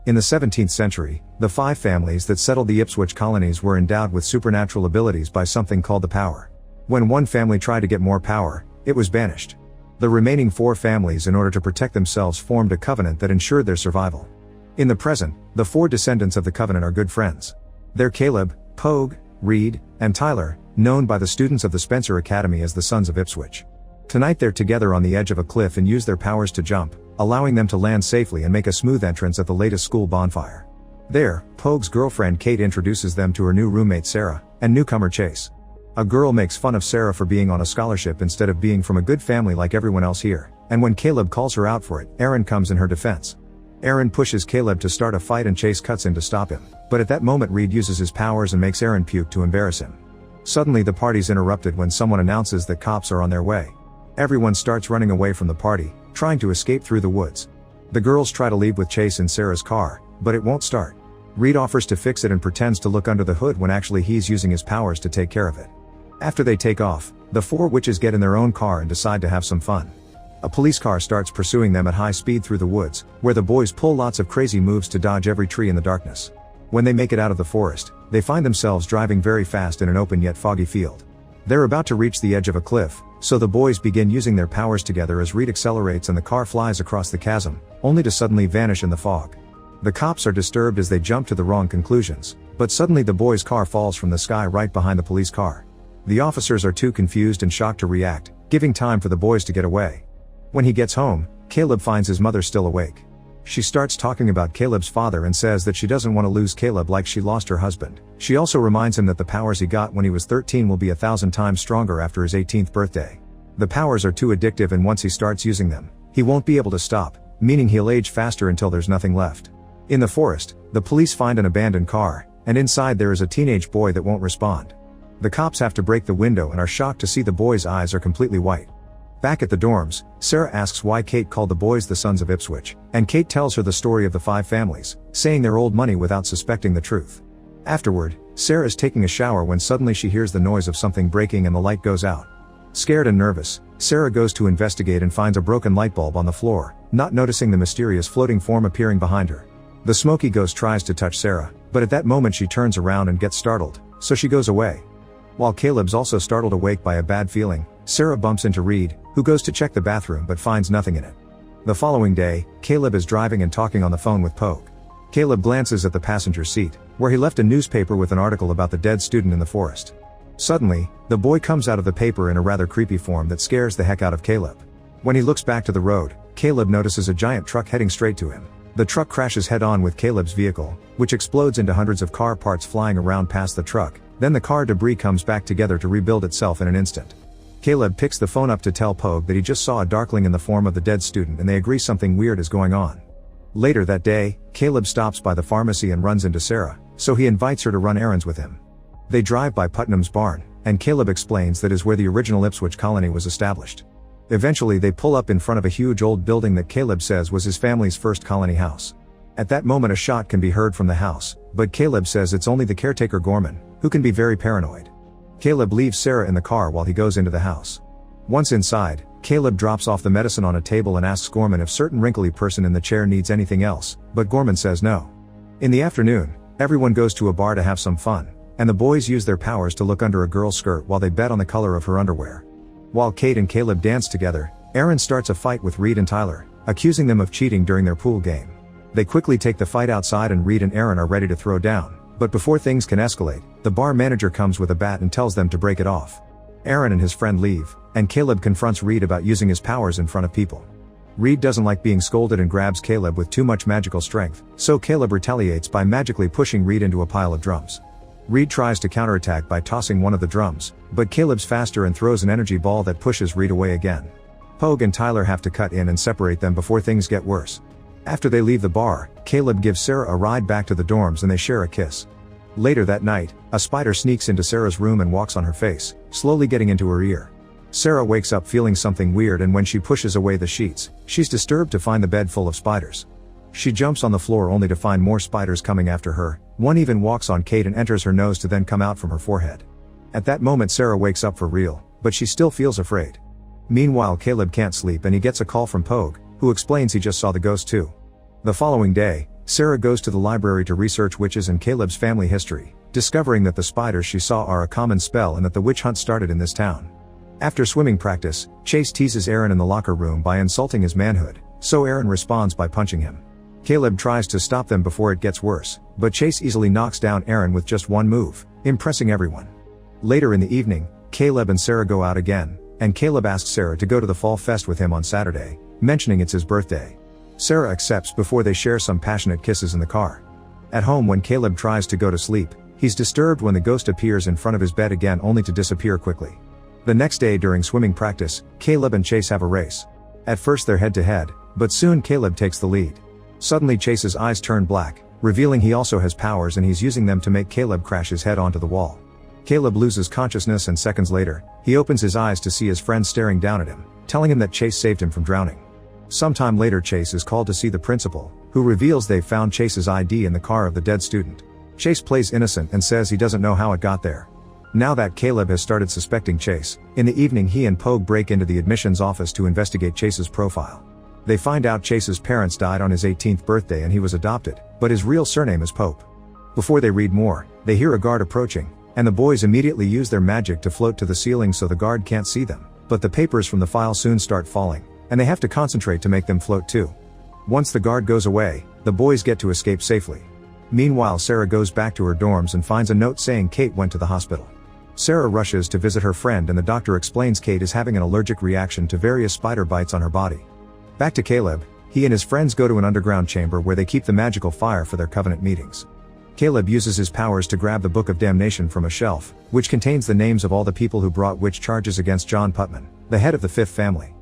In the 17th century, the 5 families that settled the Ipswich colonies were endowed with supernatural abilities by something called the Power. When one family tried to get more power, it was banished. The remaining 4 families, in order to protect themselves, formed a covenant that ensured their survival. In the present, the 4 descendants of the covenant are good friends. They're Caleb, Pogue, Reed, and Tyler, known by the students of the Spencer Academy as the Sons of Ipswich. Tonight they're together on the edge of a cliff and use their powers to jump, allowing them to land safely and make a smooth entrance at the latest school bonfire. There, Pogue's girlfriend Kate introduces them to her new roommate Sarah, and newcomer Chase. A girl makes fun of Sarah for being on a scholarship instead of being from a good family like everyone else here, and when Caleb calls her out for it, Aaron comes in her defense. Aaron pushes Caleb to start a fight and Chase cuts in to stop him, but at that moment Reed uses his powers and makes Aaron puke to embarrass him. Suddenly the party's interrupted when someone announces that cops are on their way. Everyone starts running away from the party, trying to escape through the woods. The girls try to leave with Chase in Sarah's car, but it won't start. Reed offers to fix it and pretends to look under the hood when actually he's using his powers to take care of it. After they take off, the 4 witches get in their own car and decide to have some fun. A police car starts pursuing them at high speed through the woods, where the boys pull lots of crazy moves to dodge every tree in the darkness. When they make it out of the forest, they find themselves driving very fast in an open yet foggy field. They're about to reach the edge of a cliff, so the boys begin using their powers together as Reed accelerates and the car flies across the chasm, only to suddenly vanish in the fog. The cops are disturbed as they jump to the wrong conclusions, but suddenly the boys' car falls from the sky right behind the police car. The officers are too confused and shocked to react, giving time for the boys to get away. When he gets home, Caleb finds his mother still awake. She starts talking about Caleb's father and says that she doesn't want to lose Caleb like she lost her husband. She also reminds him that the powers he got when he was 13 will be 1,000 times stronger after his 18th birthday. The powers are too addictive, and once he starts using them, he won't be able to stop, meaning he'll age faster until there's nothing left. In the forest, the police find an abandoned car, and inside there is a teenage boy that won't respond. The cops have to break the window and are shocked to see the boy's eyes are completely white. Back at the dorms, Sarah asks why Kate called the boys the Sons of Ipswich, and Kate tells her the story of the 5 families, saying they're old money without suspecting the truth. Afterward, Sarah is taking a shower when suddenly she hears the noise of something breaking and the light goes out. Scared and nervous, Sarah goes to investigate and finds a broken light bulb on the floor, not noticing the mysterious floating form appearing behind her. The smoky ghost tries to touch Sarah, but at that moment she turns around and gets startled, so she goes away. While Caleb's also startled awake by a bad feeling, Sarah bumps into Reed, who goes to check the bathroom but finds nothing in it. The following day, Caleb is driving and talking on the phone with Pogue. Caleb glances at the passenger seat, where he left a newspaper with an article about the dead student in the forest. Suddenly, the boy comes out of the paper in a rather creepy form that scares the heck out of Caleb. When he looks back to the road, Caleb notices a giant truck heading straight to him. The truck crashes head-on with Caleb's vehicle, which explodes into hundreds of car parts flying around past the truck. Then the car debris comes back together to rebuild itself in an instant. Caleb picks the phone up to tell Pogue that he just saw a darkling in the form of the dead student, and they agree something weird is going on. Later that day, Caleb stops by the pharmacy and runs into Sarah, so he invites her to run errands with him. They drive by Putnam's barn, and Caleb explains that is where the original Ipswich colony was established. Eventually they pull up in front of a huge old building that Caleb says was his family's first colony house. At that moment a shot can be heard from the house, but Caleb says it's only the caretaker Gorman, who can be very paranoid. Caleb leaves Sarah in the car while he goes into the house. Once inside, Caleb drops off the medicine on a table and asks Gorman if certain wrinkly person in the chair needs anything else, but Gorman says no. In the afternoon, everyone goes to a bar to have some fun, and the boys use their powers to look under a girl's skirt while they bet on the color of her underwear. While Kate and Caleb dance together, Aaron starts a fight with Reed and Tyler, accusing them of cheating during their pool game. They quickly take the fight outside and Reed and Aaron are ready to throw down, but before things can escalate, the bar manager comes with a bat and tells them to break it off. Aaron and his friend leave, and Caleb confronts Reed about using his powers in front of people. Reed doesn't like being scolded and grabs Caleb with too much magical strength, so Caleb retaliates by magically pushing Reed into a pile of drums. Reed tries to counterattack by tossing one of the drums, but Caleb's faster and throws an energy ball that pushes Reed away again. Pogue and Tyler have to cut in and separate them before things get worse. After they leave the bar, Caleb gives Sarah a ride back to the dorms and they share a kiss. Later that night, a spider sneaks into Sarah's room and walks on her face, slowly getting into her ear. Sarah wakes up feeling something weird, and when she pushes away the sheets, she's disturbed to find the bed full of spiders. She jumps on the floor only to find more spiders coming after her. One even walks on Kate and enters her nose to then come out from her forehead. At that moment Sarah wakes up for real, but she still feels afraid. Meanwhile Caleb can't sleep and he gets a call from Pogue, who explains he just saw the ghost too. The following day, Sarah goes to the library to research witches and Caleb's family history, discovering that the spiders she saw are a common spell and that the witch hunt started in this town. After swimming practice, Chase teases Aaron in the locker room by insulting his manhood, so Aaron responds by punching him. Caleb tries to stop them before it gets worse, but Chase easily knocks down Aaron with just one move, impressing everyone. Later in the evening, Caleb and Sarah go out again, and Caleb asks Sarah to go to the fall fest with him on Saturday, mentioning it's his birthday. Sarah accepts before they share some passionate kisses in the car. At home, when Caleb tries to go to sleep, he's disturbed when the ghost appears in front of his bed again, only to disappear quickly. The next day during swimming practice, Caleb and Chase have a race. At first they're head to head, but soon Caleb takes the lead. Suddenly Chase's eyes turn black, revealing he also has powers and he's using them to make Caleb crash his head onto the wall. Caleb loses consciousness and seconds later, he opens his eyes to see his friend staring down at him, telling him that Chase saved him from drowning. Sometime later Chase is called to see the principal, who reveals they've found Chase's ID in the car of the dead student. Chase plays innocent and says he doesn't know how it got there. Now that Caleb has started suspecting Chase, in the evening he and Pogue break into the admissions office to investigate Chase's profile. They find out Chase's parents died on his 18th birthday and he was adopted, but his real surname is Pope. Before they read more, they hear a guard approaching, and the boys immediately use their magic to float to the ceiling so the guard can't see them, but the papers from the file soon start falling, and they have to concentrate to make them float too. Once the guard goes away, the boys get to escape safely. Meanwhile, Sarah goes back to her dorms and finds a note saying Kate went to the hospital. Sarah rushes to visit her friend and the doctor explains Kate is having an allergic reaction to various spider bites on her body. Back to Caleb, he and his friends go to an underground chamber where they keep the magical fire for their covenant meetings. Caleb uses his powers to grab the Book of Damnation from a shelf, which contains the names of all the people who brought witch charges against John Putman, the head of the fifth family.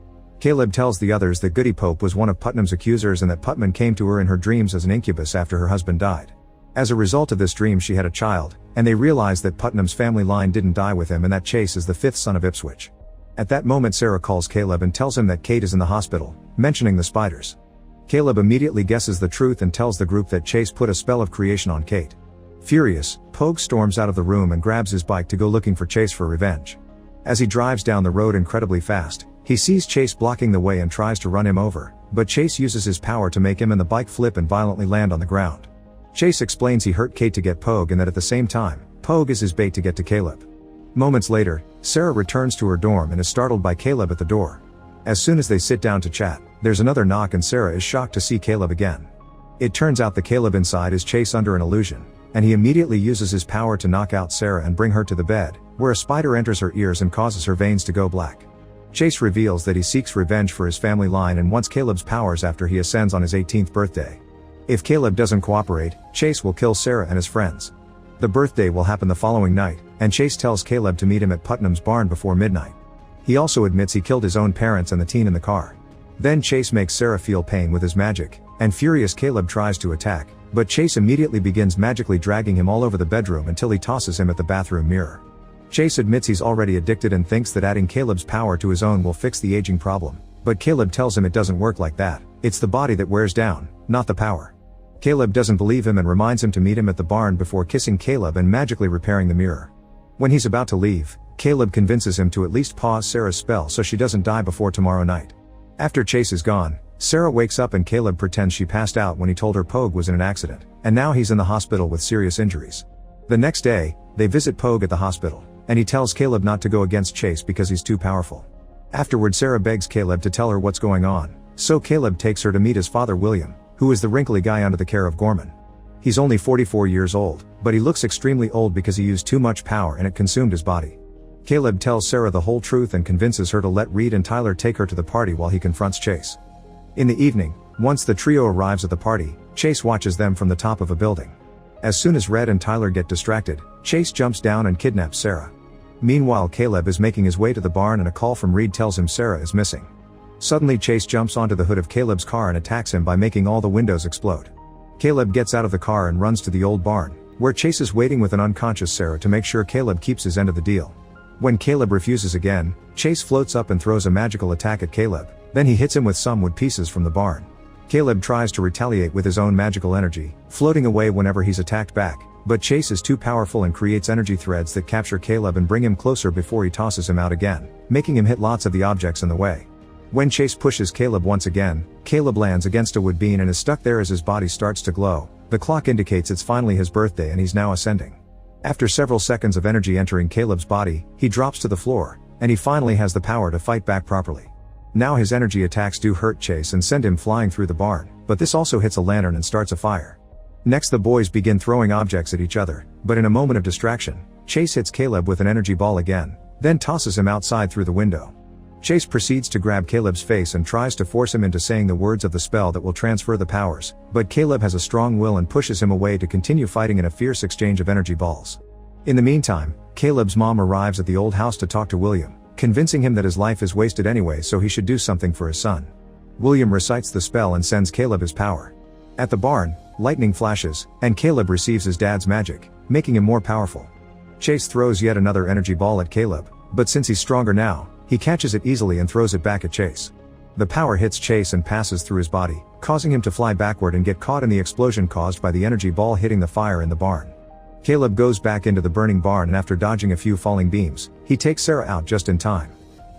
Caleb tells the others that Goody Pope was one of Putnam's accusers and that Putman came to her in her dreams as an incubus after her husband died. As a result of this dream she had a child, and they realize that Putnam's family line didn't die with him and that Chase is the fifth son of Ipswich. At that moment Sarah calls Caleb and tells him that Kate is in the hospital, mentioning the spiders. Caleb immediately guesses the truth and tells the group that Chase put a spell of creation on Kate. Furious, Pogue storms out of the room and grabs his bike to go looking for Chase for revenge. As he drives down the road incredibly fast, he sees Chase blocking the way and tries to run him over, but Chase uses his power to make him and the bike flip and violently land on the ground. Chase explains he hurt Kate to get Pogue and that at the same time, Pogue is his bait to get to Caleb. Moments later, Sarah returns to her dorm and is startled by Caleb at the door. As soon as they sit down to chat, there's another knock and Sarah is shocked to see Caleb again. It turns out the Caleb inside is Chase under an illusion, and he immediately uses his power to knock out Sarah and bring her to the bed, where a spider enters her ears and causes her veins to go black. Chase reveals that he seeks revenge for his family line and wants Caleb's powers after he ascends on his 18th birthday. If Caleb doesn't cooperate, Chase will kill Sarah and his friends. The birthday will happen the following night, and Chase tells Caleb to meet him at Putnam's barn before midnight. He also admits he killed his own parents and the teen in the car. Then Chase makes Sarah feel pain with his magic, and furious Caleb tries to attack, but Chase immediately begins magically dragging him all over the bedroom until he tosses him at the bathroom mirror. Chase admits he's already addicted and thinks that adding Caleb's power to his own will fix the aging problem, but Caleb tells him it doesn't work like that, it's the body that wears down, not the power. Caleb doesn't believe him and reminds him to meet him at the barn before kissing Caleb and magically repairing the mirror. When he's about to leave, Caleb convinces him to at least pause Sarah's spell so she doesn't die before tomorrow night. After Chase is gone, Sarah wakes up and Caleb pretends she passed out when he told her Pogue was in an accident, and now he's in the hospital with serious injuries. The next day, they visit Pogue at the hospital, and he tells Caleb not to go against Chase because he's too powerful. Afterward, Sarah begs Caleb to tell her what's going on, so Caleb takes her to meet his father William, who is the wrinkly guy under the care of Gorman. He's only 44 years old, but he looks extremely old because he used too much power and it consumed his body. Caleb tells Sarah the whole truth and convinces her to let Reed and Tyler take her to the party while he confronts Chase. In the evening, once the trio arrives at the party, Chase watches them from the top of a building. As soon as Red and Tyler get distracted, Chase jumps down and kidnaps Sarah. Meanwhile, Caleb is making his way to the barn and a call from Reed tells him Sarah is missing. Suddenly Chase jumps onto the hood of Caleb's car and attacks him by making all the windows explode. Caleb gets out of the car and runs to the old barn, where Chase is waiting with an unconscious Sarah to make sure Caleb keeps his end of the deal. When Caleb refuses again, Chase floats up and throws a magical attack at Caleb, then he hits him with some wood pieces from the barn. Caleb tries to retaliate with his own magical energy, floating away whenever he's attacked back, but Chase is too powerful and creates energy threads that capture Caleb and bring him closer before he tosses him out again, making him hit lots of the objects in the way. When Chase pushes Caleb once again, Caleb lands against a wood beam and is stuck there as his body starts to glow. The clock indicates it's finally his birthday and he's now ascending. After several seconds of energy entering Caleb's body, he drops to the floor, and he finally has the power to fight back properly. Now his energy attacks do hurt Chase and send him flying through the barn, but this also hits a lantern and starts a fire. Next the boys begin throwing objects at each other, but in a moment of distraction, Chase hits Caleb with an energy ball again, then tosses him outside through the window. Chase proceeds to grab Caleb's face and tries to force him into saying the words of the spell that will transfer the powers, but Caleb has a strong will and pushes him away to continue fighting in a fierce exchange of energy balls. In the meantime, Caleb's mom arrives at the old house to talk to William, convincing him that his life is wasted anyway so he should do something for his son. William recites the spell and sends Caleb his power. At the barn, lightning flashes, and Caleb receives his dad's magic, making him more powerful. Chase throws yet another energy ball at Caleb, but since he's stronger now, he catches it easily and throws it back at Chase. The power hits Chase and passes through his body, causing him to fly backward and get caught in the explosion caused by the energy ball hitting the fire in the barn. Caleb goes back into the burning barn and after dodging a few falling beams, he takes Sarah out just in time.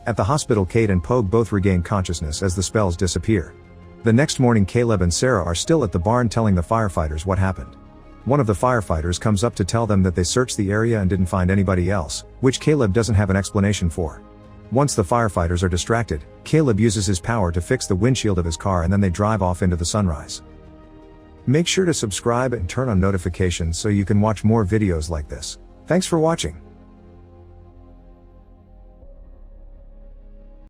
At the hospital, Kate and Pogue both regain consciousness as the spells disappear. The next morning, Caleb and Sarah are still at the barn telling the firefighters what happened. One of the firefighters comes up to tell them that they searched the area and didn't find anybody else, which Caleb doesn't have an explanation for. Once the firefighters are distracted, Caleb uses his power to fix the windshield of his car and then they drive off into the sunrise. Make sure to subscribe and turn on notifications so you can watch more videos like this. Thanks for watching.